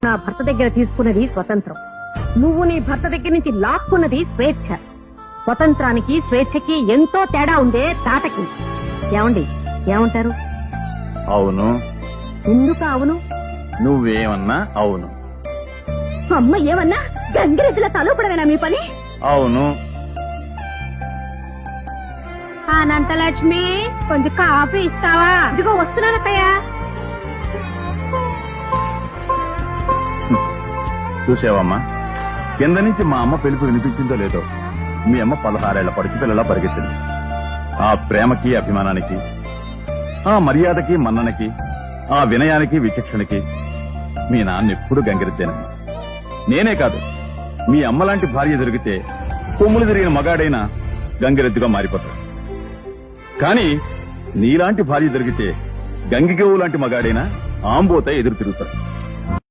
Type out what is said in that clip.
నా భర్త దగ్గర తీసుకున్నది స్వతంత్రం, నువ్వు నీ భర్త దగ్గర నుంచి లాక్కున్నది స్వేచ్ఛ. స్వతంత్రానికి స్వేచ్ఛకి ఎంతో తేడా ఉందే తాతకి. ఏమండి ఏమంటారు? అవును. ఎందుకు అవును? నువ్వేమన్నా అవును. అమ్మ ఏమన్నా గంగిరెద్దుల తలపడవేనా మీ పని? అవును. అనంతలక్ష్మి కొంచెం కాఫీ ఇస్తావా? ఇదిగో వస్తున్నానక్కయ్యా. చూసావమ్మా, కింద నుంచి మా అమ్మ పిలుపు వినిపించిందో లేదో మీ అమ్మ 16 ఏళ్ల పడుచుపిల్లలా పరిగెత్తింది. ఆ ప్రేమకి అభిమానానికి, ఆ మర్యాదకి మన్ననకి, ఆ వినయానికి విచక్షణకి మీ నాన్న ఎప్పుడు గంగిరెద్దేనమ్మా. నేనే కాదు, మీ అమ్మలాంటి భార్య దొరికితే కొమ్ములు తిరిగిన మగాడైనా గంగిరెద్దుగా మారిపోతాడు. కానీ నీలాంటి భార్య దొరికితే గంగిగోవు లాంటి మగాడైనా ఆంబోత ఎదురు తిరుగుతాడు.